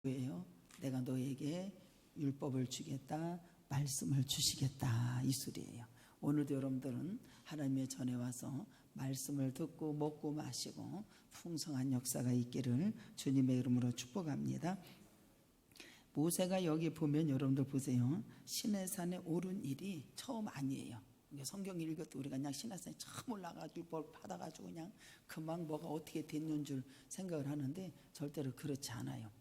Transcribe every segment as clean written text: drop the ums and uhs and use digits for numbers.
예요. 내가 너에게 율법을 주겠다, 말씀을 주시겠다, 이 소리예요. 오늘도 여러분들은 하나님의 전에 와서 말씀을 듣고 먹고 마시고 풍성한 역사가 있기를 주님의 이름으로 축복합니다. 모세가 여기 보면 여러분들 보세요. 시내산에 오른 일이 처음 아니에요. 성경 읽을 때 우리가 그냥 시내산에 처음 올라가지고 뭘 받아가지고 그냥 금방 뭐가 어떻게 됐는 줄 생각을 하는데 절대로 그렇지 않아요.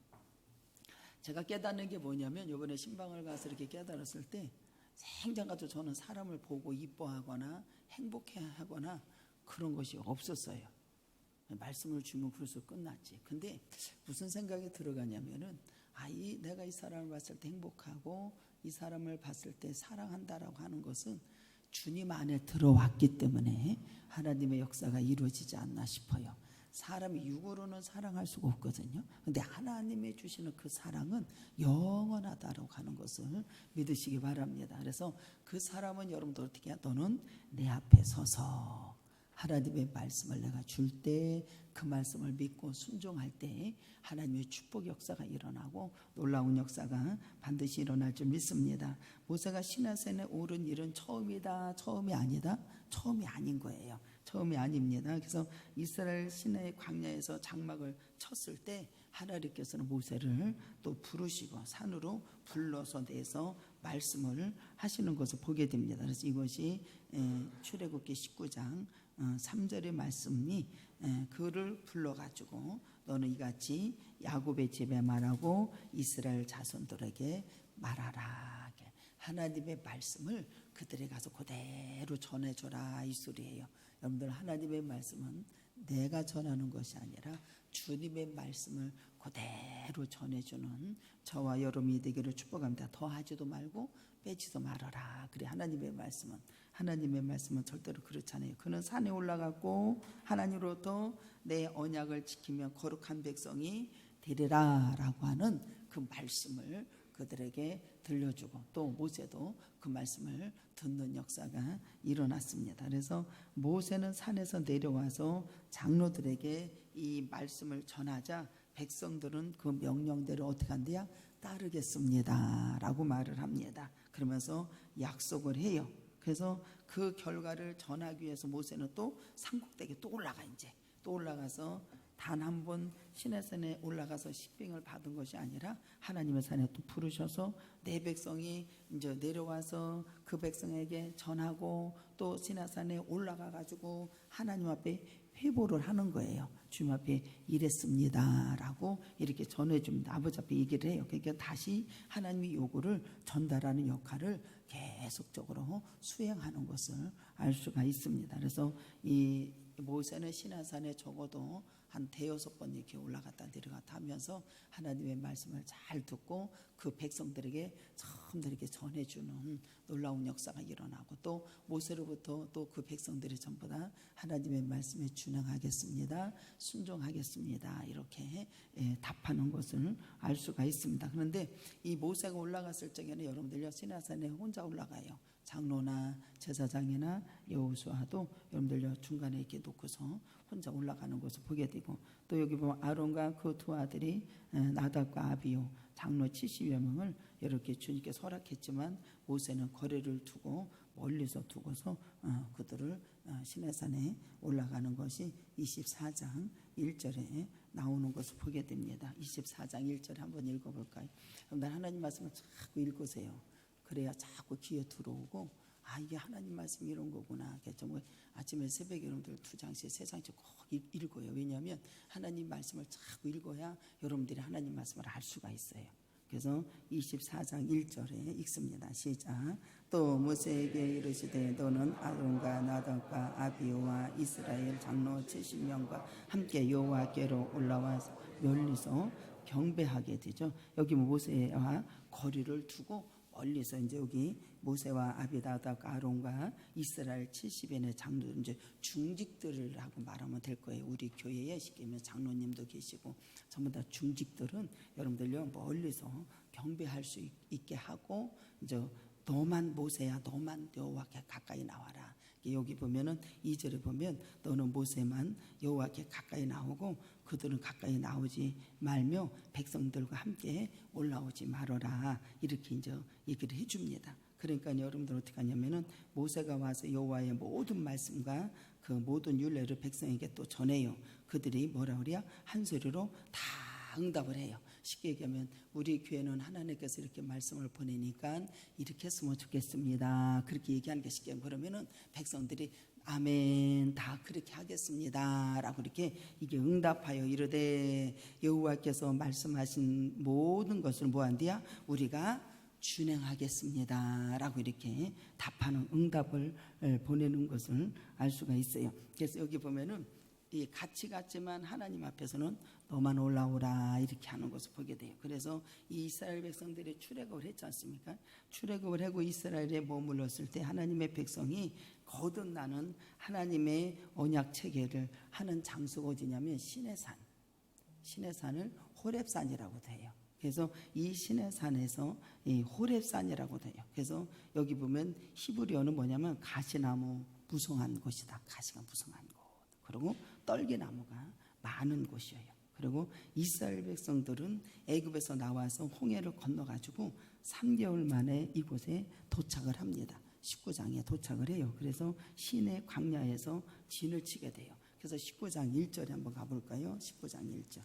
제가 깨닫는 게 뭐냐면 이번에 신방을 가서 이렇게 깨달았을 때 생전가도 저는 사람을 보고 이뻐하거나 행복해하거나 그런 것이 없었어요. 말씀을 주면 벌써 끝났지. 근데 무슨 생각이 들어가냐면은 내가 이 사람을 봤을 때 행복하고 이 사람을 봤을 때 사랑한다라고 하는 것은 주님 안에 들어왔기 때문에 하나님의 역사가 이루어지지 않나 싶어요. 사람이 육으로는 사랑할 수가 없거든요. 근데 하나님이 주시는 그 사랑은 영원하다라고 하는 것을 믿으시기 바랍니다. 그래서 그 사람은 여러분들 어떻게 해야? 너는 내 앞에 서서 하나님의 말씀을 내가 줄 때 그 말씀을 믿고 순종할 때 하나님의 축복 역사가 일어나고 놀라운 역사가 반드시 일어날 줄 믿습니다. 모세가 시내산에 오른 일은 처음이다, 처음이 아니다, 처음이 아닌 거예요. 처음이 아닙니다. 그래서 이스라엘 시내 광야에서 장막을 쳤을 때 하나님께서는 모세를 또 부르시고 산으로 불러서 내서 말씀을 하시는 것을 보게 됩니다. 그래서 이것이 출애굽기 19장 3절의 말씀이 그를 불러가지고 너는 이같이 야곱의 집에 말하고 이스라엘 자손들에게 말하라. 하나님의 말씀을 그들에 가서 그대로 전해줘라, 이 소리예요. 여러분들, 하나님의 말씀은 내가 전하는 것이 아니라 주님의 말씀을 그대로 전해주는 저와 여러분이 되기를 축복합니다. 더하지도 말고 빼지도 말아라. 그래, 하나님의 말씀은 절대로 그렇잖아요. 그는 산에 올라갔고 하나님으로부터 내 언약을 지키며 거룩한 백성이 되리라 라고 하는 그 말씀을 그들에게 들려주고 또 모세도 그 말씀을 듣는 역사가 일어났습니다. 그래서 모세는 산에서 내려와서 장로들에게 이 말씀을 전하자 백성들은 그 명령대로 어떻게 한대요? 따르겠습니다 라고 말을 합니다. 그러면서 약속을 해요. 그래서 그 결과를 전하기 위해서 모세는 또 산꼭대기에 또 올라가서 단 한 번 시내산에 올라가서 식빙을 받은 것이 아니라 하나님의 산에 또 부르셔서 내 백성이 이제 내려와서 그 백성에게 전하고 또 시내산에 올라가 가지고 하나님 앞에 회보를 하는 거예요. 주님 앞에 이랬습니다 라고 이렇게 전해줍니다. 아버지 앞에 얘기를 해요. 그러니까 다시 하나님의 요구를 전달하는 역할을 계속적으로 수행하는 것을 알 수가 있습니다. 그래서 이 모세는 시내산에 적어도 한 대여섯 번 이렇게 올라갔다 내려갔다 하면서 하나님의 말씀을 잘 듣고 그 백성들에게 처음들에게 전해주는 놀라운 역사가 일어나고 또 모세로부터 또 그 백성들이 전부 다 하나님의 말씀에 준행하겠습니다, 순종하겠습니다 이렇게 답하는 것을 알 수가 있습니다. 그런데 이 모세가 올라갔을 적에는 여러분들요 시내산에 혼자 올라가요. 장로나 제사장이나 여호수아도 여러분들 중간에 이렇게 놓고서 혼자 올라가는 것을 보게 되고 또 여기 보면 아론과 그 두 아들이 나답과 아비요 장로 70여 명을 이렇게 주님께서 허락했지만 모세는 거리를 두고 멀리서 두고서 그들을 시내산에 올라가는 것이 24장 1절에 나오는 것을 보게 됩니다. 24장 1절에 한번 읽어볼까요? 하나님 말씀을 자꾸 읽으세요. 그래야 자꾸 귀에 들어오고 이게 하나님 말씀 이런 거구나. 정말 아침에 새벽에 여러분들 2장씩 3장씩 꼭 읽어요. 왜냐하면 하나님 말씀을 자꾸 읽어야 여러분들이 하나님 말씀을 알 수가 있어요. 그래서 24장 1절에 읽습니다. 시작. 또 모세에게 이르시되 너는 아론과 나답과 아비오와 이스라엘 장로 70명과 함께 여호와께로 올라와서 멀리서 경배하게 되죠. 여기 모세와 거리를 두고 멀리서 이제 여기 모세와 아비나답과 아론과 이스라엘 70인의 장로 이제 중직들이라고 말하면 될 거예요. 우리 교회에 시키면 장로님도 계시고 전부 다 중직들은 여러분들요 멀리서 경배할 수 있게 하고 이제 너만 모세야 너만 여호와께 가까이 나와라. 여기 보면은 2절에 보면 너는 모세만 여호와께 가까이 나오고 그들은 가까이 나오지 말며 백성들과 함께 올라오지 말아라. 이렇게 이제 얘기를 해줍니다. 그러니까 여러분들 어떻게 하냐면은 모세가 와서 여호와의 모든 말씀과 그 모든 율례를 백성에게 또 전해요. 그들이 뭐라 그래야 한 소리로 다 응답을 해요. 쉽게 얘기하면 우리 교회는 하나님께서 이렇게 말씀을 보내니까 이렇게 했으면 좋겠습니다. 그렇게 얘기하는 게 쉽게 그러면은 백성들이 아멘 다 그렇게 하겠습니다 라고 이렇게 이게 응답하여 이르되 여호와께서 말씀하신 모든 것을 뭐한디야 우리가 준행하겠습니다 라고 이렇게 답하는 응답을 보내는 것을 알 수가 있어요. 그래서 여기 보면은 이 같이 갔지만 하나님 앞에서는 너만 올라오라 이렇게 하는 것을 보게 돼요. 그래서 이 이스라엘 백성들이 출애굽을 했지 않습니까? 출애굽을 하고 이스라엘에 머물렀을 때 하나님의 백성이 거듭나는 하나님의 언약 체계를 하는 장소가 어디냐면 시내산, 시내산을 호렙산이라고 돼요. 그래서 이 시내산에서 이 호렙산이라고 돼요. 그래서 여기 보면 히브리어는 뭐냐면 가시나무 무성한 곳이다. 가시가 무성한 곳. 그리고 떨기나무가 많은 곳이에요. 그리고 이스라엘 백성들은 애굽에서 나와서 홍해를 건너가지고 3개월 만에 이곳에 도착을 합니다. 19장에 도착을 해요. 그래서 시내 광야에서 진을 치게 돼요. 그래서 19장 1절에 한번 가볼까요? 19장 1절.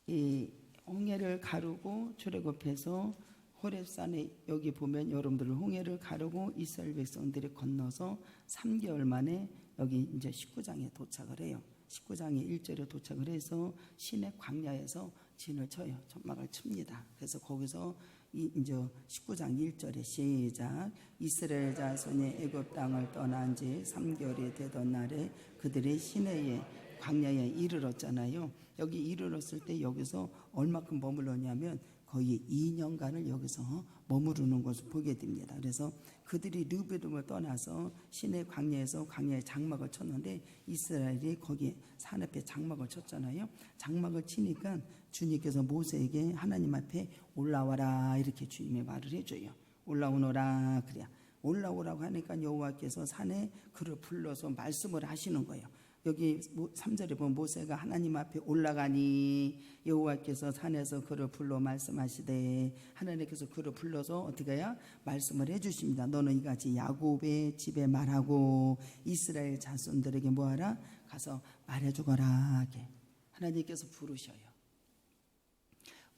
이 홍해를 가르고 출애굽해서 호렙산에 여기 보면 여러분들 홍해를 가르고 이스라엘 백성들이 건너서 3개월 만에 여기 이제 19장에 도착을 해요. 19장에 1절에 도착을 해서 시내 광야에서 진을 쳐요. 점막을 칩니다. 그래서 거기서 이제 19장 1절에 시작. 이스라엘 자손이 애굽 땅을 떠난 지 3개월이 되던 날에 그들이 시내에 광야에 이르렀잖아요. 여기 이르렀을 때 여기서 얼마큼 머물렀냐면 거의 2년간을 여기서 머무르는 것을 보게 됩니다. 그래서 그들이 르비딤을 떠나서 시내 광야에서 광야에 장막을 쳤는데 이스라엘이 거기에 산 앞에 장막을 쳤잖아요. 장막을 치니까 주님께서 모세에게 하나님 앞에 올라와라 이렇게 주님의 말을 해줘요. 올라오너라 그래야 올라오라고 하니까 여호와께서 산에 그를 불러서 말씀을 하시는 거예요. 여기 3절에 보면 모세가 하나님 앞에 올라가니 여호와께서 산에서 그를 불러 말씀하시되 하나님께서 그를 불러서 어떻게 해야 말씀을 해주십니다. 너는 이같이 야곱의 집에 말하고 이스라엘 자손들에게 뭐하라 가서 말해주거라 하게 하나님께서 부르셔요.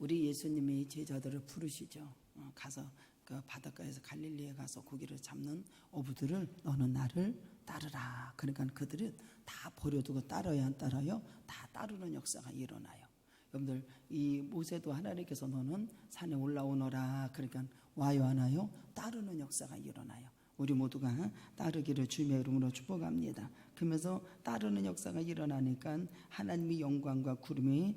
우리 예수님이 제자들을 부르시죠. 가서 그 바닷가에서 갈릴리에 가서 고기를 잡는 어부들을 너는 나를 따르라. 그러니까 그들은 다 버려두고 따라야 안 따라요? 다 따르는 역사가 일어나요. 여러분들 이 모세도 하나님께서 너는 산에 올라오너라. 그러니까 와요 안 와요? 따르는 역사가 일어나요. 우리 모두가 따르기를 주님의 이름으로 축복합니다. 그러면서 따르는 역사가 일어나니까 하나님의 영광과 구름이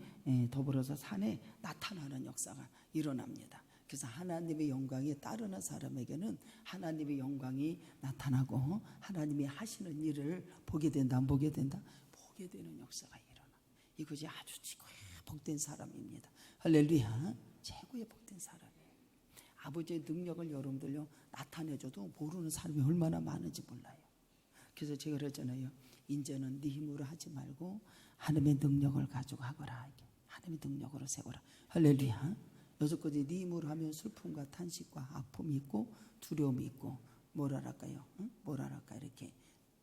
더불어서 산에 나타나는 역사가 일어납니다. 그래서 하나님의 영광이 따르는 사람에게는 하나님의 영광이 나타나고 하나님이 하시는 일을 보게 된다, 안 보게 된다? 보게 되는 역사가 일어나. 이것이 아주 최고의 복된 사람입니다. 할렐루야. 최고의 복된 사람이에요. 아버지의 능력을 여러분들요 나타내줘도 모르는 사람이 얼마나 많은지 몰라요. 그래서 제가 그랬잖아요. 이제는 네 힘으로 하지 말고 하나님의 능력을 가지고 하거라. 하나님의 능력으로 세워라. 할렐루야. 여태까지 네 힘으로 하면 슬픔과 탄식과 아픔이 있고 두려움이 있고 뭐랄까요? 뭐랄까 이렇게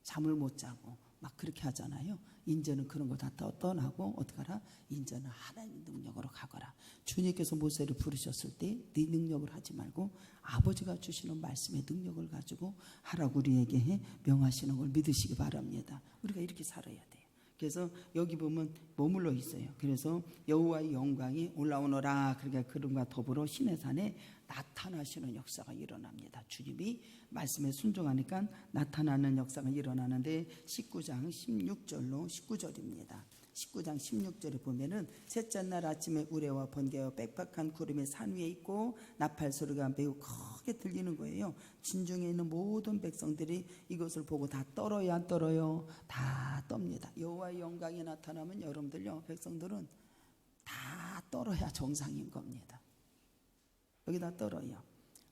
잠을 못 자고 막 그렇게 하잖아요. 인제는 그런 거 다 떠나고 어떻게 하라? 인제는 하나님의 능력으로 가거라. 주님께서 모세를 부르셨을 때 네 능력을 하지 말고 아버지가 주시는 말씀의 능력을 가지고 하라고 우리에게 명하시는 걸 믿으시기 바랍니다. 우리가 이렇게 살아야 돼요. 그래서 여기 보면 머물러 있어요. 그래서 여호와의 영광이 올라오너라. 그러니까 그름과 더불어 시내산에 나타나시는 역사가 일어납니다. 주님이 말씀에 순종하니까 나타나는 역사가 일어나는데 19장 16절로 19절입니다. 19장 16절에 보면은 셋째 날 아침에 우레와 번개와 빽빽한 구름이 산 위에 있고 나팔 소리가 매우 크게 들리는 거예요. 진중에 있는 모든 백성들이 이것을 보고 다 떨어요, 안 떨어요? 다 떱니다. 여호와의 영광이 나타나면 여러분들요 백성들은 다 떨어야 정상인 겁니다. 여기다 떨어요.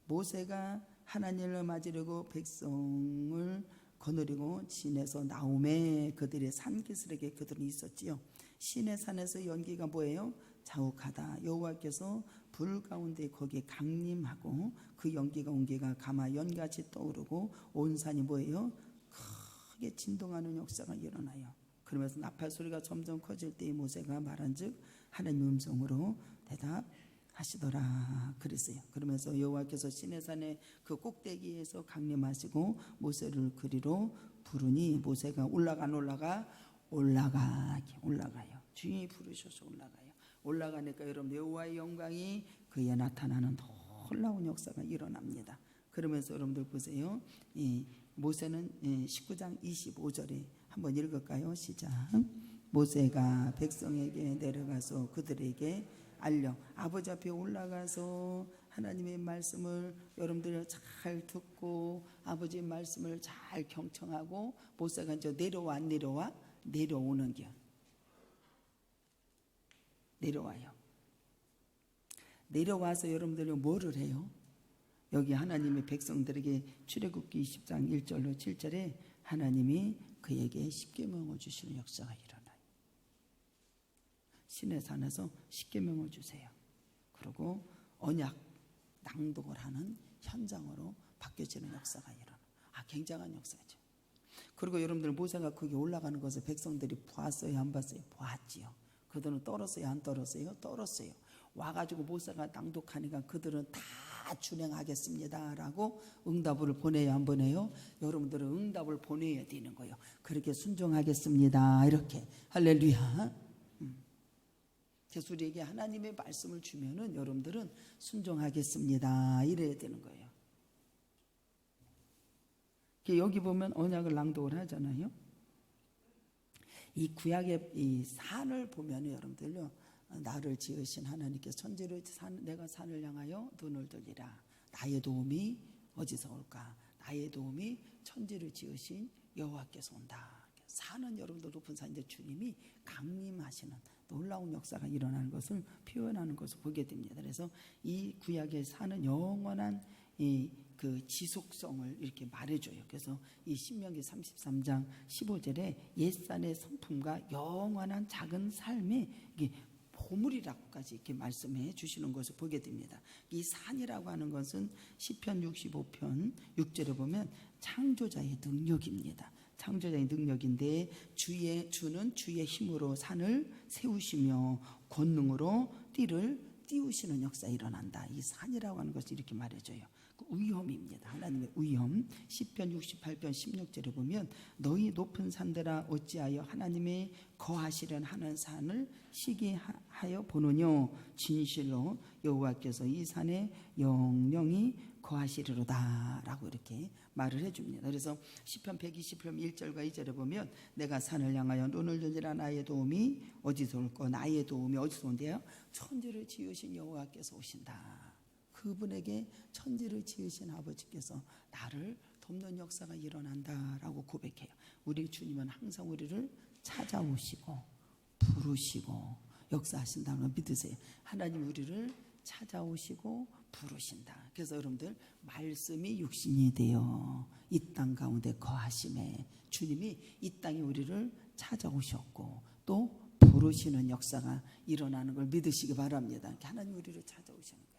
모세가 하나님을 맞으려고 백성을 거느리고 진에서 나오매 그들의 산기슭에 그들은 있었지요. 시내 산에서 연기가 뭐예요? 자욱하다. 여호와께서 불 가운데 거기에 강림하고 그 연기가 온기가 가마 연같이 떠오르고 온 산이 뭐예요? 크게 진동하는 역사가 일어나요. 그러면서 나팔 소리가 점점 커질 때 모세가 말한즉 하나님 음성으로 대답하시더라 그랬어요. 그러면서 여호와께서 시내산의 그 꼭대기에서 강림하시고 모세를 그리로 부르니 모세가 올라가요. 주인이 부르셔서 올라가니까 여러분 여호와의 영광이 그에 나타나는 놀라운 역사가 일어납니다. 그러면서 여러분들 보세요. 모세는 19장 25절에 한번 읽을까요? 시작. 모세가 백성에게 내려가서 그들에게 알려. 아버지 앞에 올라가서 하나님의 말씀을 여러분들 잘 듣고 아버지의 말씀을 잘 경청하고 모세가 이제 내려오는 겨. 내려와요. 내려와서 여러분들이 뭐를 해요? 여기 하나님의 백성들에게 출애굽기 20장 1절로 7절에 하나님이 그에게 십계명을 주시는 역사가 일어나요. 시내산에서 십계명을 주세요. 그리고 언약 낭독을 하는 현장으로 바뀌어지는 역사가 일어나요. 굉장한 역사죠. 그리고 여러분들 모세가 거기 올라가는 것을 백성들이 보았어요? 안 봤어요? 보았지요. 그들은 떨었어요? 안 떨었어요? 떨었어요. 와가지고 모세가 낭독하니까 그들은 다 준행하겠습니다 라고 응답을 보내요? 안 보내요? 여러분들은 응답을 보내야 되는 거예요. 그렇게 순종하겠습니다 이렇게. 할렐루야. 그래서 우리에게 하나님의 말씀을 주면은 여러분들은 순종하겠습니다 이래야 되는 거예요. 여기 보면 언약을 낭독을 하잖아요. 이 구약의 이 산을 보면 여러분들요, 나를 지으신 하나님께서 천지를 내가 산을 향하여 눈을 들리라. 나의 도움이 어디서 올까? 나의 도움이 천지를 지으신 여호와께서 온다. 산은 여러분들 높은 산인데 주님이 강림하시는 놀라운 역사가 일어나는 것을 표현하는 것을 보게 됩니다. 그래서 이 구약의 산은 영원한 그 지속성을 이렇게 말해줘요. 그래서 이 신명기 33장 15절에 옛산의 성품과 영원한 작은 삶의 이게 보물이라고까지 이렇게 말씀해 주시는 것을 보게 됩니다. 이 산이라고 하는 것은 시편 65편 6절에 보면 창조자의 능력입니다. 창조자의 능력인데 주는 주의 힘으로 산을 세우시며 권능으로 띠를 띄우시는 역사 일어난다. 이 산이라고 하는 것을 이렇게 말해줘요. 위엄입니다. 하나님의 위엄. 시편 68편 16절에 보면 너희 높은 산들아 어찌하여 하나님의 거하시려는 하는 산을 시기하여 보느뇨. 진실로 여호와께서 이 산에 영영이 거하시리로다 라고 이렇게 말을 해줍니다. 그래서 시편 120편 1절과 2절에 보면 내가 산을 향하여 눈을 들리라. 나의 도움이 어디서 올까? 나의 도움이 어디서 온대요? 천지를 지으신 여호와께서 오신다. 그분에게 천지를 지으신 아버지께서 나를 돕는 역사가 일어난다라고 고백해요. 우리 주님은 항상 우리를 찾아오시고 부르시고 역사하신다는 걸 믿으세요. 하나님 우리를 찾아오시고 부르신다. 그래서 여러분들 말씀이 육신이 되어 이 땅 가운데 거하심에 주님이 이 땅에 우리를 찾아오셨고 또 부르시는 역사가 일어나는 걸 믿으시기 바랍니다. 하나님 우리를 찾아오시는 거예요.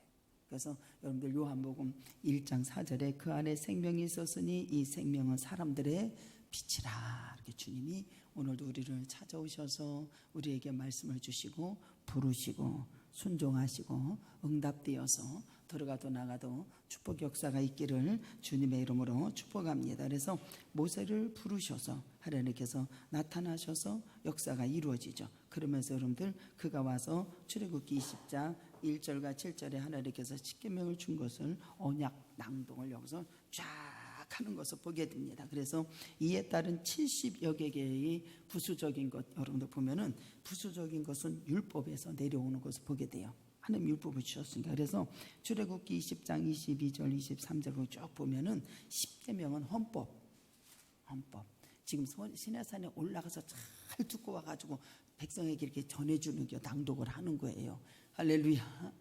그래서 여러분들 요한복음 1장 4절에 그 안에 생명이 있었으니 이 생명은 사람들의 빛이라. 이렇게 주님이 오늘도 우리를 찾아오셔서 우리에게 말씀을 주시고 부르시고 순종하시고 응답되어서 들어가도 나가도 축복 역사가 있기를 주님의 이름으로 축복합니다. 그래서 모세를 부르셔서 하나님께서 나타나셔서 역사가 이루어지죠. 그러면서 여러분들 그가 와서 출애굽기 20장 1절과 7절에 하나님께서 십계명을 준 것을 언약 낭독을 여기서 쫙 하는 것을 보게 됩니다. 그래서 이에 따른 70여 개의 부수적인 것 여러분들 보면은 부수적인 것은 율법에서 내려오는 것을 보게 돼요. 하나님 율법을 주셨으니까. 그래서 출애굽기 20장 22절 23절을 쭉 보면은 십계명은 헌법. 지금 시내산에 올라가서 잘 듣고 와가지고 백성에게 이렇게 전해주는 게 낭독을 하는 거예요. 할렐루야.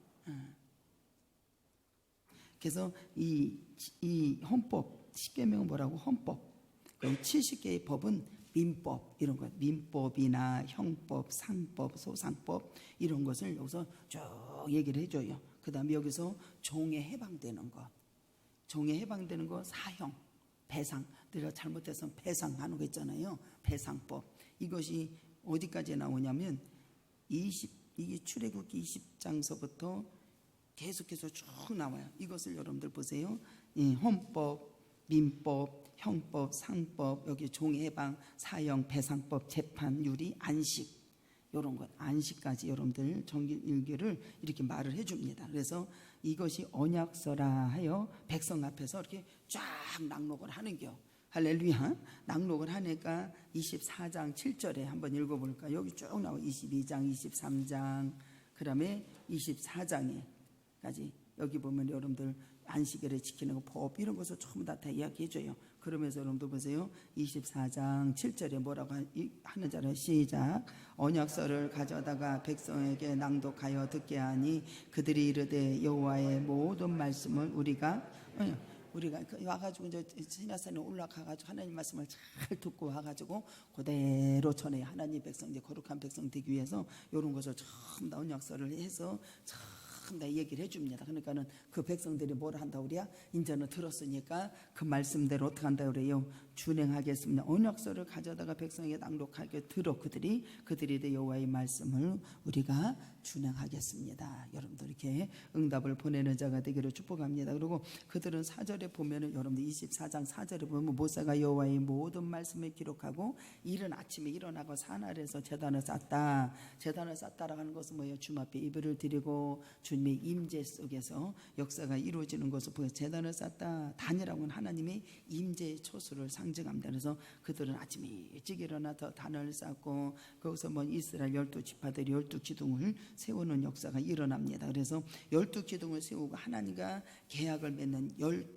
그래서 이 헌법 10계명은 뭐라고? 헌법. 70개의 법은 민법 이런 것, 민법이나 형법, 상법, 소상법 이런 것을 여기서 쭉 얘기를 해줘요. 그 다음에 여기서 종에 해방되는 것, 종에 해방되는 거 사형, 배상, 내가 잘못해서 배상하는 거 있잖아요. 배상법. 이것이 어디까지 나오냐면 이게 출애굽기 20장서부터 계속해서 쭉 나와요. 이것을 여러분들 보세요. 헌법, 민법, 형법, 상법, 여기 종해방, 사형, 배상법, 재판, 유리, 안식 이런 것, 안식까지 여러분들 정일기를 이렇게 말을 해줍니다. 그래서 이것이 언약서라 하여 백성 앞에서 이렇게 쫙 낭독을 하는겨. 할렐루야. 낭독을 하니까 24장 7절에 한번 읽어볼까? 여기 쭉 나와. 22장, 23장, 그 다음에 24장에까지 여기 보면 여러분들 안식일을 지키는 법 이런 것을 전부 다 이야기해줘요. 그러면서 여러분들 보세요. 24장 7절에 뭐라고 하는지 알아요? 시작. 언약서를 가져다가 백성에게 낭독하여 듣게 하니 그들이 이르되 여호와의 모든 말씀을 우리가 와가지고 이제 시내산에 올라가가지고 하나님 말씀을 잘 듣고 와가지고 그대로 전에 하나님 백성 이제 거룩한 백성 되기 위해서 이런 것을 전부 다 언약서를 해서 전부 다 얘기를 해줍니다. 그러니까는 그 백성들이 뭘 한다 그래야 이제는 들었으니까 그 말씀대로 어떻게 한다 그래요? 준행하겠습니다. 언약서를 가져다가 백성에게 낭독하게 들어 그들이 여호와의 말씀을 우리가 준행하겠습니다. 여러분들 이렇게 응답을 보내는 자가 되기를 축복합니다. 그리고 그들은 4절에 보면은 여러분들 24장 4절에 보면 모세가 여호와의 모든 말씀을 기록하고 이른 아침에 일어나고 산 아래에서 제단을 쌓다. 제단을 쌓다라고 하는 것은 뭐예요? 주님 앞에 예배를 드리고 주님의 임재 속에서 역사가 이루어지는 것을 보여. 제단을 쌓다. 단이라고는 하나님의 임재의 초수를 상징합니다. 그래서 그들은 아침에 일찍 일어나서 단을 쌓고 거기서 뭐 이스라엘 12지파들이 12기둥을 세우는 역사가 일어납니다. 그래서 12기둥을 세우고 하나님과 계약을 맺는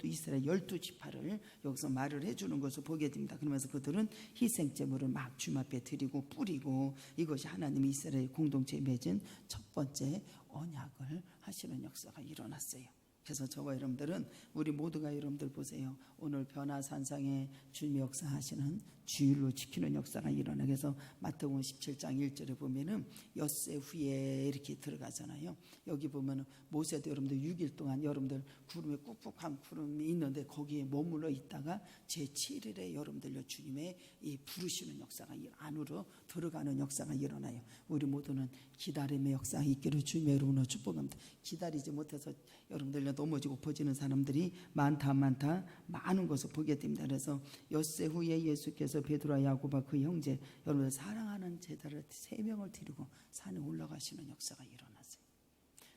이스라엘 12지파를 여기서 말을 해주는 것을 보게 됩니다. 그러면서 그들은 희생제물을 막 주님 앞에 드리고 뿌리고 이것이 하나님이 이스라엘 공동체에 맺은 첫 번째 언약을 하시는 역사가 일어났어요. 그래서 저와 여러분들은 우리 모두가 여러분들 보세요. 오늘 변화산상에 주님의 역사하시는 주일로 지키는 역사가 일어나. 그래서 마태복음 17장 1절에 보면은 엿새 후에 이렇게 들어가잖아요. 여기 보면은 모세도 여러분들 6일 동안 여러분들 구름에 꾹꾹한 구름이 있는데 거기에 머물러 있다가 제7일에 여러분들요 주님의 이 부르시는 역사가 안으로 들어가는 역사가 일어나요. 우리 모두는 기다림의 역사가 있기를 주님의 이름으로 축복합니다. 기다리지 못해서 여러분들 넘어지고 퍼지는 사람들이 많은 것을 보게 됩니다. 그래서 엿새 후에 예수께서 베드로와 야고보와 그 형제 여러분들 사랑하는 제자를 3명을 데리고 산에 올라가시는 역사가 일어났어요.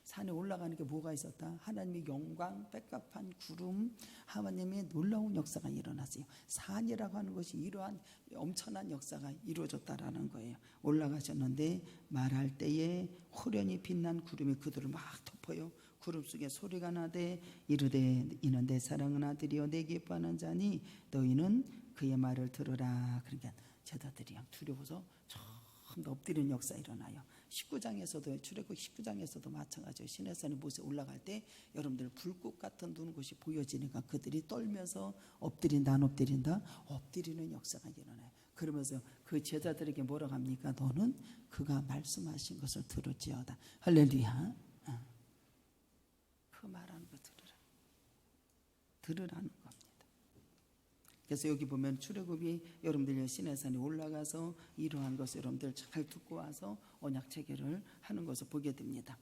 산에 올라가는 게 뭐가 있었다? 하나님의 영광, 빽빽한 구름, 하나님의 놀라운 역사가 일어났어요. 산이라고 하는 것이 이러한 엄청난 역사가 이루어졌다라는 거예요. 올라가셨는데 말할 때에 호련히 빛난 구름이 그들을 막 덮어요. 구름 속에 소리가 나되 이르되 이는 내 사랑하는 아들이여 내게 기뻐하는 자니 너희는 그의 말을 들으라. 그러니까 제자들이 두려워서 처음 엎드리는 역사 일어나요. 19장에서도 출애굽 19장에서도 마찬가지예요. 시내산에 모세 올라갈 때 여러분들 불꽃 같은 눈꽃이 보여지니까 그들이 떨면서 엎드린다 안 엎드린다? 엎드리는 역사가 일어나요. 그러면서 그 제자들에게 뭐라고 합니까? 너는 그가 말씀하신 것을 들을지어다. 할렐루야. 그 말하는 거 들으라는 겁니다. 그래서 여기 보면 출애굽이 여러분들 시내산에 올라가서 이러한 것을 여러분들 잘 듣고 와서 언약 체결을 하는 것을 보게 됩니다.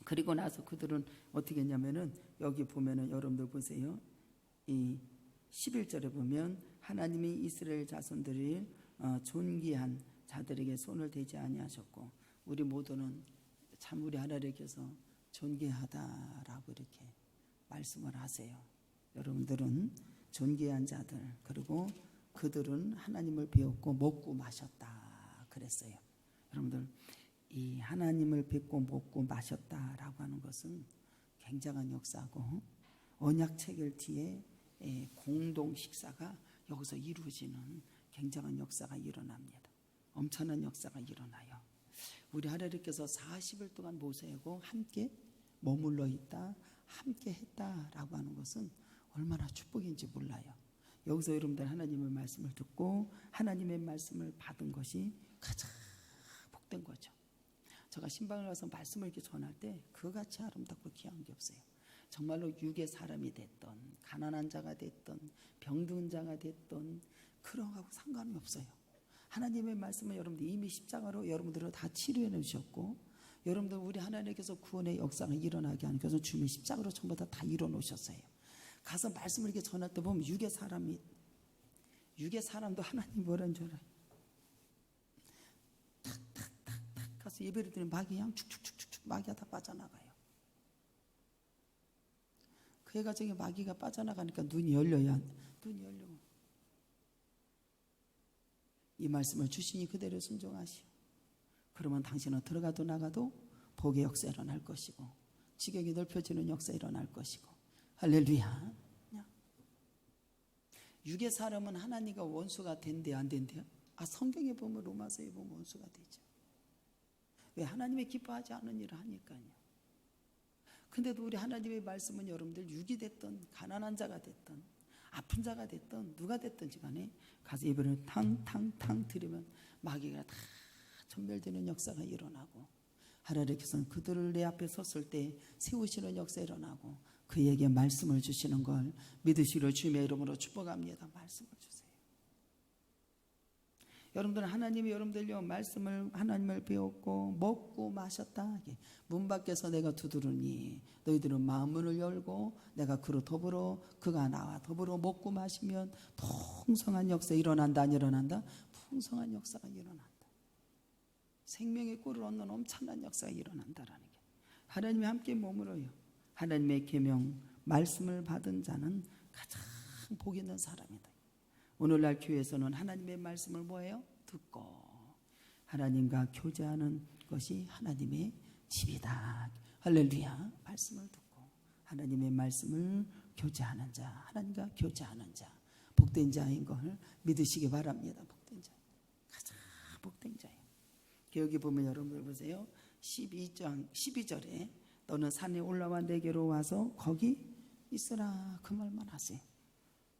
그리고 나서 그들은 어떻게 했냐면은 여기 보면은 여러분들 보세요. 이 11절에 보면 하나님이 이스라엘 자손들을 존귀한 자들에게 손을 대지 아니하셨고 우리 모두는 참 우리 하나님께서 존귀하다라고 이렇게 말씀을 하세요. 여러분들은 존귀한 자들 그리고 그들은 하나님을 배웠고 먹고 마셨다 그랬어요. 여러분들 이 하나님을 뵙고 먹고 마셨다라고 하는 것은 굉장한 역사고 언약 체결 뒤에 공동 식사가 여기서 이루어지는 굉장한 역사가 일어납니다. 엄청난 역사가 일어나요. 우리 하나님께서 40일 동안 모세하고 함께 머물러 있다, 함께 했다라고 하는 것은 얼마나 축복인지 몰라요. 여기서 여러분들 하나님의 말씀을 듣고 하나님의 말씀을 받은 것이 가장 복된 거죠. 제가 신방을 가서 말씀을 이렇게 전할 때 그같이 아름답고 귀한 게 없어요. 정말로 육의 사람이 됐던, 가난한 자가 됐던, 병든 자가 됐던 그런 거하고 상관이 없어요. 하나님의 말씀은 여러분들 이미 십자가로 여러분들을 다 치료해 놓으셨고, 여러분들 우리 하나님께서 구원의 역사가 일어나게 하는 것은 주님의 십자가로 전부 다 이뤄 놓으셨어요. 가서 말씀을 이렇게 전할 때 보면 육의 사람도 하나님 뭐라는 줄 알아요. 탁탁탁탁 가서 예배를 드리면 마귀 그냥 축축축축 마귀가 다 빠져나가요. 그 애가 저기 마귀가 빠져나가니까 눈이 열려요. 이 말씀을 주시니 그대로 순종하시오. 그러면 당신은 들어가도 나가도 복의 역사 일어날 것이고 지경이 넓혀지는 역사 일어날 것이고. 할렐루야. 육의 사람은 하나님과 원수가 된대요, 안 된대요? 성경에 보면 로마서에 보면 원수가 되죠. 왜? 하나님의 기뻐하지 않은 일을 하니까요. 근데도 우리 하나님의 말씀은 여러분들 육이 됐든 가난한 자가 됐든 아픈 자가 됐든 누가 됐든지 간에 가서 예배를 탕탕탕 드리면 마귀가 다 전멸되는 역사가 일어나고, 하나님께서는 그들을 내 앞에 섰을 때 세우시는 역사 일어나고 그에게 말씀을 주시는 걸 믿으시기를 주님의 이름으로 축복합니다. 말씀을 주세요. 여러분들은 하나님이 여러분들요 말씀을 하나님을 배웠고 먹고 마셨다. 문 밖에서 내가 두드르니 너희들은 마음문을 열고 내가 그로 더불어 그가 나와 더불어 먹고 마시면 풍성한 역사 일어난다. 안 일어난다? 풍성한 역사가 일어난다. 생명의 꿀을 얻는 엄청난 역사가 일어난다라는 게, 하나님이 함께 머물어요. 하나님의 계명 말씀을 받은 자는 가장 복 있는 사람이다. 오늘날 교회에서는 하나님의 말씀을 뭐예요? 듣고 하나님과 교제하는 것이 하나님의 집이다. 할렐루야. 말씀을 듣고 하나님의 말씀을 교제하는 자, 하나님과 교제하는 자, 복된 자인 걸 믿으시기 바랍니다. 복된 자, 가장 복된 자예요. 여기 보면 여러분들 보세요. 12절에 너는 산에 올라와 내게로 와서 거기 있으라, 그 말만 하세요.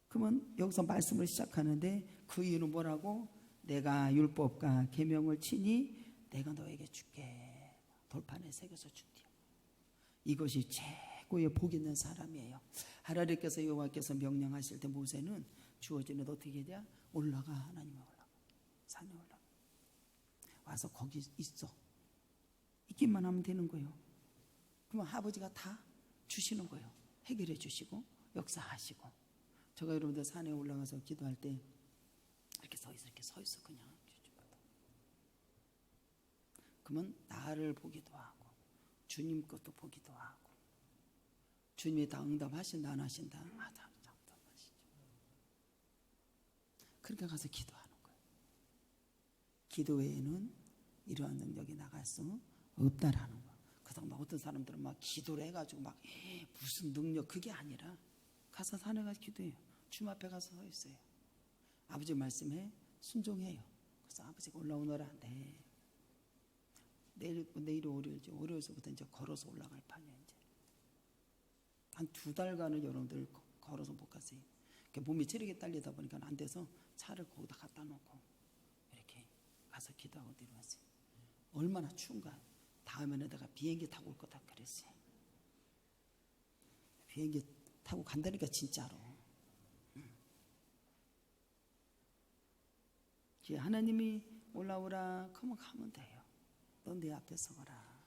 그러면 여기서 말씀을 시작하는데 그 이유는 뭐라고? 내가 율법과 계명을 치니 내가 너에게 줄게. 돌판에 새겨서 준대요. 이것이 최고의 복 있는 사람이에요. 하나님께서 여호와께서 명령하실 때 모세는 주어지는 어떻게 해야 돼? 올라가. 하나님이 올라가. 산에 올라가. 와서 거기 있어. 있기만 하면 되는 거예요. 그러면 아버지가 다 주시는 거예요. 해결해 주시고 역사하시고. 제가 여러분들 산에 올라가서 기도할 때 이렇게 서 있어 그냥. 그러면 나를 보기도 하고 주님 것도 보기도 하고, 주님이 다 응답하신다 안 하신다? 다 응답하시죠. 그렇게 가서 기도하는 거예요. 기도 외에는 이러한 능력이 나갈 수 없다라는 거예요. 그래서 막 어떤 사람들은 막 기도를 해가지고 막 무슨 능력, 그게 아니라 가서 산에 가서 기도해요. 주님 앞에 가서 서 있어요. 아버지 말씀에 순종해요. 그래서 아버지가 올라오너라. 네. 내일이 월요일이죠. 월요일서부터 이제 걸어서 올라갈 판이에요. 이제 한 2달간을 여러분들 걸어서 못 갔어요. 몸이 체력이 딸리다 보니까 안 돼서 차를 거기다 갖다 놓고 이렇게 가서 기도하고 내려왔어요. 얼마나 추운가. 다음에는 내가 비행기 타고 올 거다 그랬어요. 비행기 타고 간다니까 진짜로. 하나님이 올라오라. 그러면 가면 돼요. 넌 내 앞에 서거라.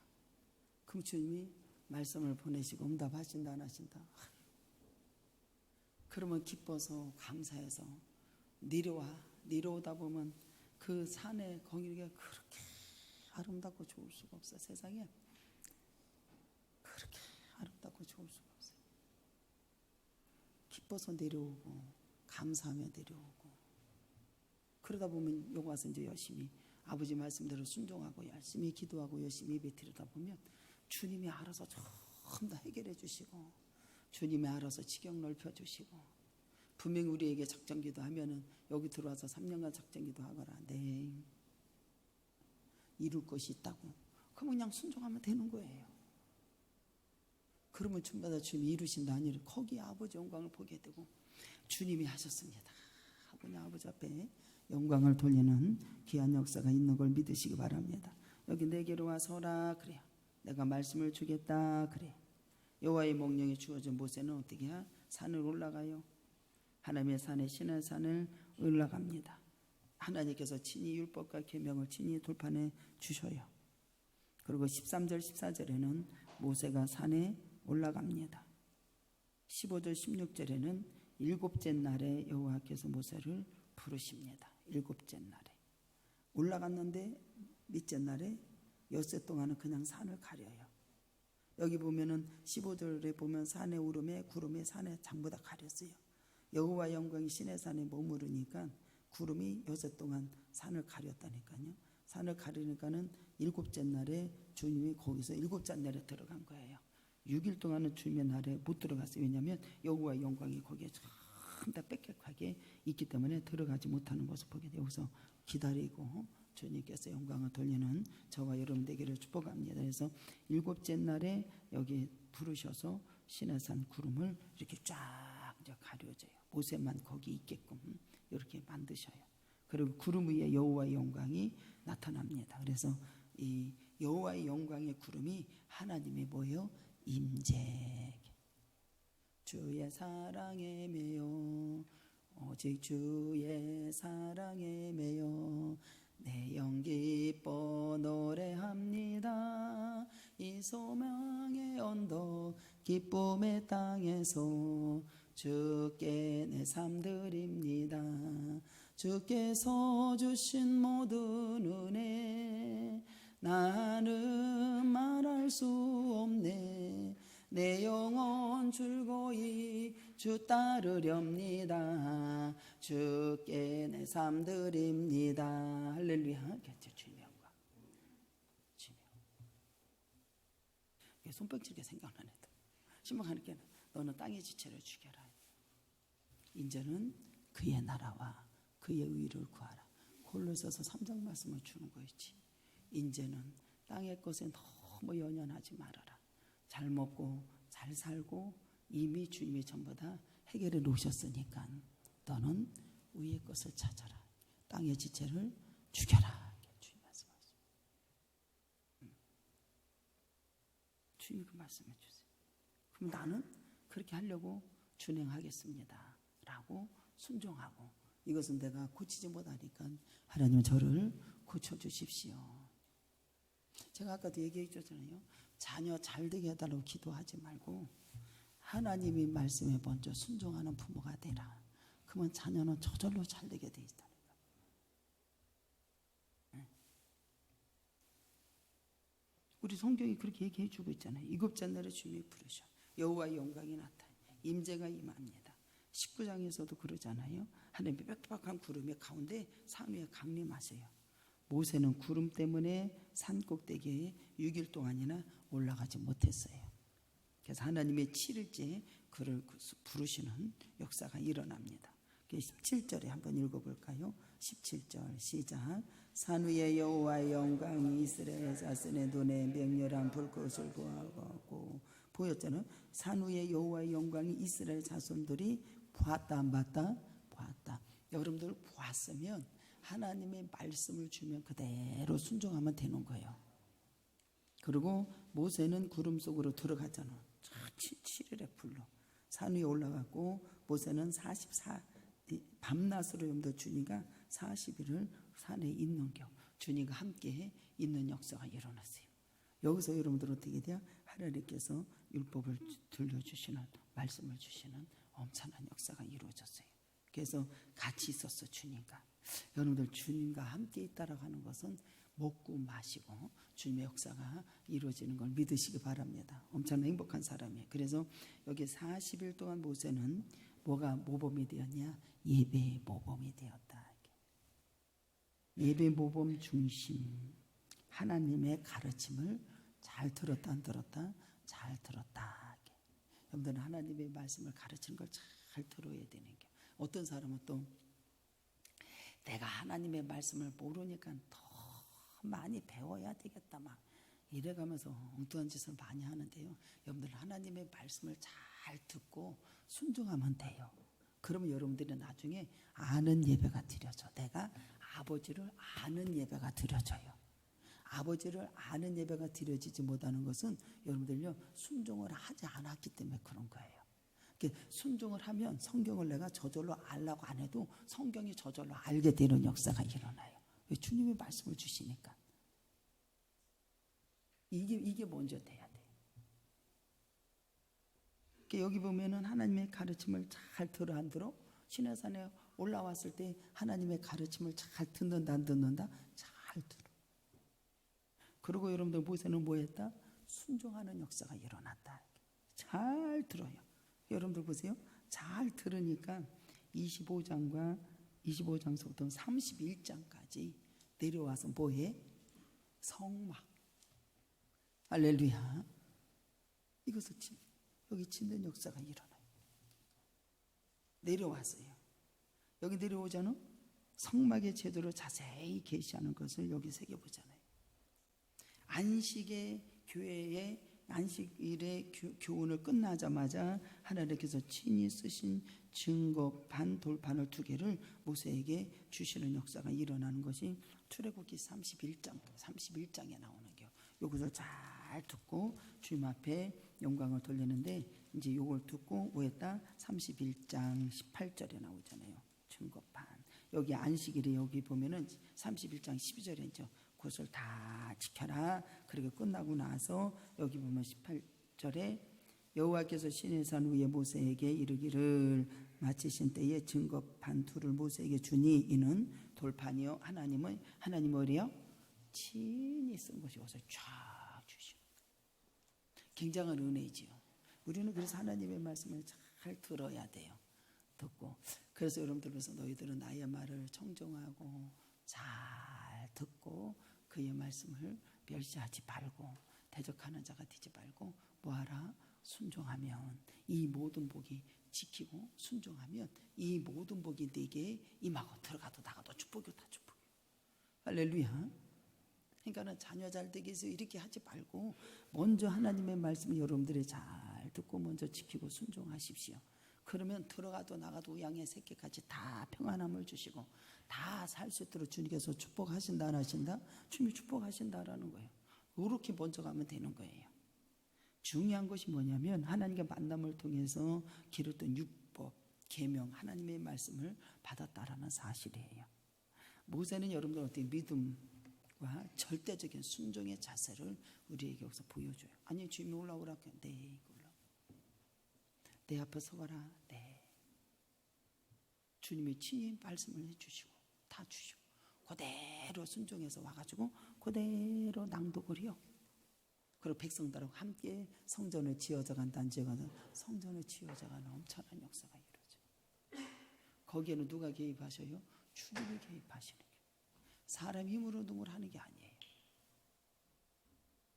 그럼 주님이 말씀을 보내시고 응답하신다 안 하신다? 그러면 기뻐서 감사해서 내려오다 보면 그 산에 거기가 그렇게 아름답고 좋을 수가 없어. 세상에 그렇게 아름답고 좋을 수가 없어요. 기뻐서 내려오고 감사하며 내려오고, 그러다 보면 여기 와서 이제 열심히 아버지 말씀대로 순종하고 열심히 기도하고 열심히 예배 드리다 보면 주님이 알아서 전부 다 해결해 주시고, 주님이 알아서 지경 넓혀 주시고, 분명히 우리에게 작전기도 하면은 여기 들어와서 3년간 작전기도 하거라. 네. 이룰 것이 있다고. 그러면 그냥 순종하면 되는 거예요. 그러면 주마다 주님이 이루신다 아니라 거기에 아버지 영광을 보게 되고 주님이 하셨습니다 하고 그냥 아버지 앞에 영광을 돌리는 귀한 역사가 있는 걸 믿으시기 바랍니다. 여기 내게로 와서라 그래요. 내가 말씀을 주겠다 그래요. 여호와의 명령이 주어진 모세는 어떻게 해야? 산을 올라가요. 하나님의 산에 신의 산을 올라갑니다. 하나님께서 친히 율법과 계명을 친히 돌판해 주셔요. 그리고 13절 14절에는 모세가 산에 올라갑니다. 15절 16절에는 일곱째 날에 여호와께서 모세를 부르십니다. 일곱째 날에 올라갔는데 밑째 날에 엿새 동안은 그냥 산을 가려요. 여기 보면은 15절에 보면 산의 오름에 구름에 산에 전부 다 가렸어요. 여호와 영광이 신의 산에 머무르니까 구름이 엿새 동안 산을 가렸다니까요. 산을 가리니까는 일곱째 날에 주님이 거기서 일곱째 날에 들어간 거예요. 6일 동안은 주님의 날에 못 들어갔어요. 왜냐하면 여호와의 영광이 거기에 전다 빽빽하게 있기 때문에 들어가지 못하는 것을 보게 돼요. 여기서 기다리고 주님께서 영광을 돌리는 저와 여러분 되기를 축복합니다. 그래서 일곱째 날에 여기 부르셔서 시내산 구름을 이렇게 쫙 이제 가려져요. 모세만 거기 있게끔 이렇게 만드셔요. 그리고 구름 위에 여호와의 영광이 나타납니다. 그래서 이 여호와의 영광의 구름이 하나님의 뭐예요? 임재. 주의 사랑에 매여 오직 주의 사랑에 매여 내 영 기뻐 노래합니다. 이 소망의 언덕 기쁨의 땅에서 주께 내 삶 드립니다. 주께서 주신 모든 은혜 나는 말할 수 없네. 내 영혼 즐거이 주 따르렵니다. 주께 내 삶 드립니다. 할렐루야. 주님의 영광. 주님의 영광. 손뼉치게 생각나네. 신방하니까 너는 땅의 지체를 죽여라. 인제는 그의 나라와 그의 의를 구하라. 골로새서 3장 말씀을 주는 거였지. 인제는 땅의 것에 너무 연연하지 말아라. 잘 먹고 잘 살고 이미 주님이 전부 다 해결해 놓으셨으니까 너는 위의 것을 찾아라. 땅의 지체를 죽여라. 주님 말씀하세요. 주님 그 말씀해 주세요. 그럼 나는 그렇게 하려고 준행하겠습니다 라고 순종하고 이것은 내가 고치지 못하니까 하나님 저를 고쳐주십시오. 제가 아까도 얘기해 줬잖아요. 자녀 잘 되게 해달라고 기도하지 말고 하나님이 말씀에 먼저 순종하는 부모가 되라. 그러면 자녀는 저절로 잘 되게 돼 있다는 거예요. 우리 성경이 그렇게 얘기해 주고 있잖아요. 일곱째 날에 주님이 부르셔 여호와의 영광이 나타나 임재가 임합니다. 19장에서도 그러잖아요. 하나님의 빽빽한 구름의 가운데 산 위에 강림하세요. 모세는 구름 때문에 산 꼭대기에 6일 동안이나 올라가지 못했어요. 그래서 하나님의 7일째 그를 부르시는 역사가 일어납니다. 17절에 한번 읽어볼까요? 17절 시작. 산 위에 여호와의 영광이 이스라엘 자손의 눈에 맹렬한 불꽃을 보았고 보였잖아요. 산 위에 여호와의 영광이 이스라엘 자손들이 보았다 안 봤다? 보았다. 여러분들 보았으면 하나님의 말씀을 주면 그대로 순종하면 되는 거예요. 그리고 모세는 구름 속으로 들어가잖아. 7일의 불로 산 위에 올라갔고 모세는 44 밤낮으로 염도 주니가 40일을 산에 있는 겨 주니가 함께 있는 역사가 일어났어요. 여기서 여러분들 어떻게 돼요? 하나님께서 율법을 들려주시는 말씀을 주시는 엄청난 역사가 이루어졌어요. 그래서 같이 있었어 주님과. 여러분들 주님과 함께 있다라고 하는 것은 먹고 마시고 주님의 역사가 이루어지는 걸 믿으시기 바랍니다. 엄청난 행복한 사람이에요. 그래서 여기 40일 동안 모세는 뭐가 모범이 되었냐? 예배 모범이 되었다. 예배 모범 중심 하나님의 가르침을 잘 들었다 안 들었다? 잘 들었다. 여러분들은 하나님의 말씀을 가르치는 걸 잘 들어야 되는 게 어떤 사람은 또 내가 하나님의 말씀을 모르니까 더 많이 배워야 되겠다 막 이래가면서 엉뚱한 짓을 많이 하는데요. 여러분들 하나님의 말씀을 잘 듣고 순종하면 돼요. 그러면 여러분들이 나중에 아는 예배가 드려져. 내가 아버지를 아는 예배가 드려져요. 아버지를 아는 예배가 드려지지 못하는 것은 여러분들요 순종을 하지 않았기 때문에 그런 거예요. 순종을 하면 성경을 내가 저절로 알라고 안 해도 성경이 저절로 알게 되는 역사가 일어나요. 주님이 말씀을 주시니까. 이게 먼저 돼야 돼요. 여기 보면은 하나님의 가르침을 잘 들어 안 들어? 시내산에 올라왔을 때 하나님의 가르침을 잘 듣는다 안 듣는다? 잘 들어. 그리고 여러분들 모세는 뭐 했다? 순종하는 역사가 일어났다. 잘 들어요. 여러분들 보세요. 잘 들으니까 25장서부터 31장까지 내려와서 뭐해? 성막. 할렐루야. 이것을 여기 짓는 역사가 일어나요. 내려왔어요. 여기 내려오잖아. 성막의 제도를 자세히 계시하는 것을 여기 새겨보잖아요. 안식의 교회의 안식일의 교훈을 끝나자마자 하나님께서 친히 쓰신 증거판 돌판을 2개를 모세에게 주시는 역사가 일어나는 것이 출애굽기 31장에 나오는 게 이것을 잘 듣고 주님 앞에 영광을 돌리는데 이제 이걸 듣고 뭐 했다? 31장 18절에 나오잖아요. 증거판. 여기 안식일에 여기 보면은 31장 12절에 있죠. 그것을 다 지켜라. 그리고 끝나고 나서 여기 보면 18절에 여호와께서 시내산 위에 모세에게 이르기를 마치신 때에 증거판 2를 모세에게 주니 이는 돌판이요 하나님은 어디요? 친히 쓴 것이 어서 쫙 주시오. 굉장한 은혜지요. 우리는 그래서 하나님의 말씀을 잘 들어야 돼요. 듣고 그래서 여러분들께서 너희들은 나의 말을 청종하고 잘 듣고 그의 말씀을 멸시하지 말고 대적하는 자가 되지 말고 뭐하라? 순종하면 이 모든 복이 지키고 순종하면 이 모든 복이 내게 임하고 들어가도 나가도 축복이요 다 축복이요. 할렐루야. 그러니까는 자녀 잘 되기 위해서 이렇게 하지 말고 먼저 하나님의 말씀 여러분들이 잘 듣고 먼저 지키고 순종하십시오. 그러면 들어가도 나가도 우양의 새끼까지 다 평안함을 주시고 다 살 수 있도록 주님께서 축복하신다 안 하신다? 주님이 축복하신다라는 거예요. 이렇게 먼저 가면 되는 거예요. 중요한 것이 뭐냐면 하나님과 만남을 통해서 기르던 율법, 계명, 하나님의 말씀을 받았다라는 사실이에요. 모세는 여러분들 어떻게 믿음과 절대적인 순종의 자세를 우리에게 여기서 보여줘요. 아니 주님이 올라오라. 네, 내 앞에 서거라. 네. 주님이 친히 말씀을 해주시고 다 주시고 그대로 순종해서 와가지고 그대로 낭독을 해요. 그리고 백성들하고 함께 성전을 지어져 간다는 지어가는 성전을 지어져가는 엄청난 역사가 이루어져요. 거기에는 누가 개입하셔요? 주님이 개입하시는 거예요. 사람 힘으로 누구를 하는 게 아니에요.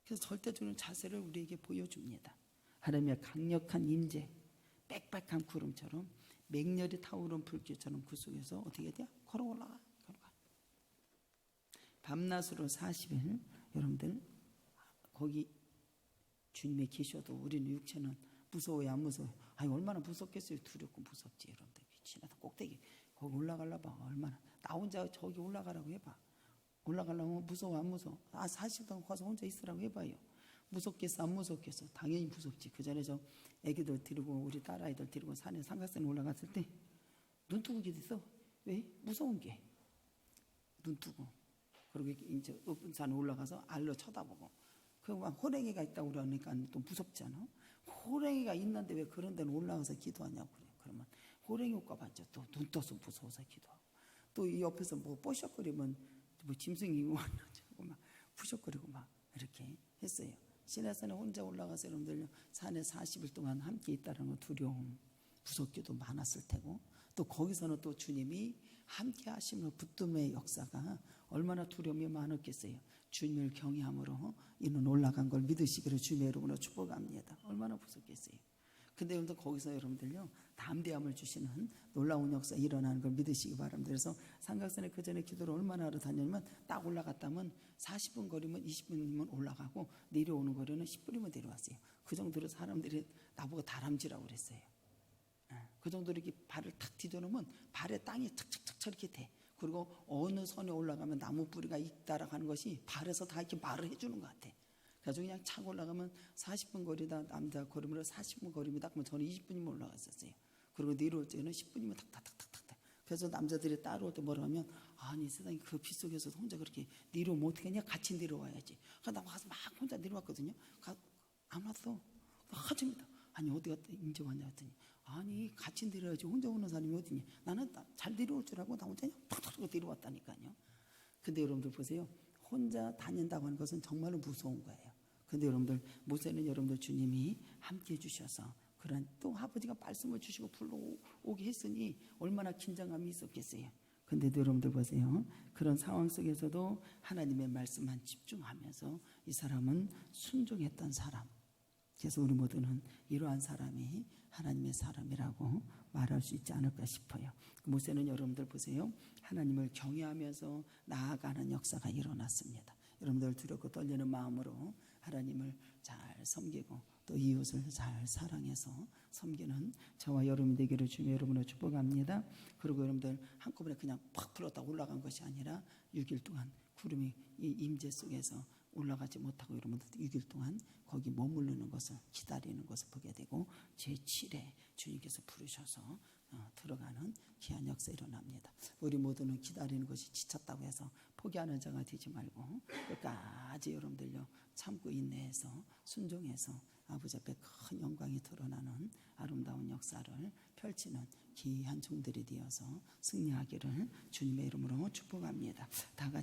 그래서 절대적인 자세를 우리에게 보여줍니다. 하나님의 강력한 임재, 빽빽한 구름처럼 맹렬히 타오른 불길처럼 그 속에서 어떻게 돼요? 걸어 올라가. 밤낮으로 40일 여러분들 거기 주님이 계셔도 우리는 육체는 무서워요 안 무서워요? 아니 얼마나 무섭겠어요. 두렵고 무섭지 여러분들. 지나서 꼭대기 거기 올라가려봐. 얼마나 나 혼자 저기 올라가라고 해봐. 올라가려면 무서워 안 무서워? 40도 가서 혼자 있으라고 해봐요. 무섭겠어 안 무섭겠어? 당연히 무섭지. 그 전에 저 애기들 데리고 우리 딸아이들 데리고 산에 삼각산에 올라갔을 때 눈 뜨고 기댔어. 왜? 무서운 게 눈 뜨고 그리고 이제 높은 산에 올라가서 알로 쳐다보고 그 막 호랭이가 있다고 그러니까 또 무섭잖아. 호랭이가 있는데 왜 그런 데는 올라가서 기도하냐고 그래. 그러면 호랭이 올까 봤죠. 또 눈 떠서 무서워서 기도하고 또 이 옆에서 뭐 뽀셔거리면 뭐 짐승이 왔나고 막 푸셔거리고 막 이렇게 했어요. 시내산에 혼자 올라가서 여러분들 산에 40일 동안 함께 있다는 건 두려움, 무섭기도 많았을 테고 또 거기서는 또 주님이 함께 하시는 붙듦의 역사가 얼마나 두려움이 많았겠어요. 주님을 경외함으로 이는 올라간 걸 믿으시기를 주님의 이름으로 축복합니다. 얼마나 무섭겠어요. 근데 여러분들 거기서 여러분들요 담대함을 주시는 놀라운 역사 일어나는 걸 믿으시기 바랍니다. 그래서 삼각산에 그 전에 기도를 얼마나 하러 다녔냐면 딱 올라갔다면 40분 거리면 20분이면 올라가고 내려오는 거리는 10분이면 내려왔어요. 그 정도로 사람들이 나보고 다람쥐라고 그랬어요. 그 정도로 이렇게 발을 탁 디뎌놓으면 발에 땅이 척척척 이렇게 돼. 그리고 어느 선에 올라가면 나무 뿌리가 있다라는 것이 발에서 다 이렇게 말을 해주는 것 같아. 그래서 그냥 차고 올라가면 40분 거리다 남자 걸음으로 40분 거리입니다. 그러면 저는 20분이면 올라갔었어요. 그리고 내려올 때는 10분이면 탁탁탁탁탁. 그래서 남자들이 따라올 때 뭐라 하면 아니 세상에 그 빗속에서 혼자 그렇게 내려오면 어떡하냐 같이 내려와야지. 그래서 나 가서 막 혼자 내려왔거든요. 안 왔어. 하집니다. 아니 어디 갔다 이제 왔냐 했더니 아니 같이 내려야지 혼자 오는 사람이 어디니. 나는 잘 내려올 줄 알고 나 혼자 탁탁 내려왔다니까요. 근데 여러분들 보세요. 혼자 다닌다고 하는 것은 정말로 무서운 거예요. 근데 여러분들 모세는 여러분들 주님이 함께 해주셔서 그런 또 아버지가 말씀을 주시고 불러오게 했으니 얼마나 긴장감이 있었겠어요. 근데도 여러분들 보세요. 그런 상황 속에서도 하나님의 말씀만 집중하면서 이 사람은 순종했던 사람. 그래서 우리 모두는 이러한 사람이 하나님의 사람이라고 말할 수 있지 않을까 싶어요. 모세는 여러분들 보세요. 하나님을 경외하면서 나아가는 역사가 일어났습니다. 여러분들 두렵고 떨리는 마음으로 하나님을 잘 섬기고 또 이웃을 잘 사랑해서 섬기는 저와 여러분이 되기를 주며 여러분을 축복합니다. 그리고 여러분들 한꺼번에 그냥 팍 불었다 올라간 것이 아니라 6일 동안 구름이 이 임재 속에서 올라가지 못하고 여러분들 6일 동안 거기 머무르는 것을 기다리는 것을 보게 되고 제7회 주님께서 부르셔서 들어가는 귀한 역사 일어납니다. 우리 모두는 기다리는 것이 지쳤다고 해서 포기하는 자가 되지 말고 끝까지 여러분들요 참고 인내해서 순종해서 아버지 앞에 큰 영광이 드러나는 아름다운 역사를 펼치는 귀한 종들이 되어서 승리하기를 주님의 이름으로 축복합니다. 다 같이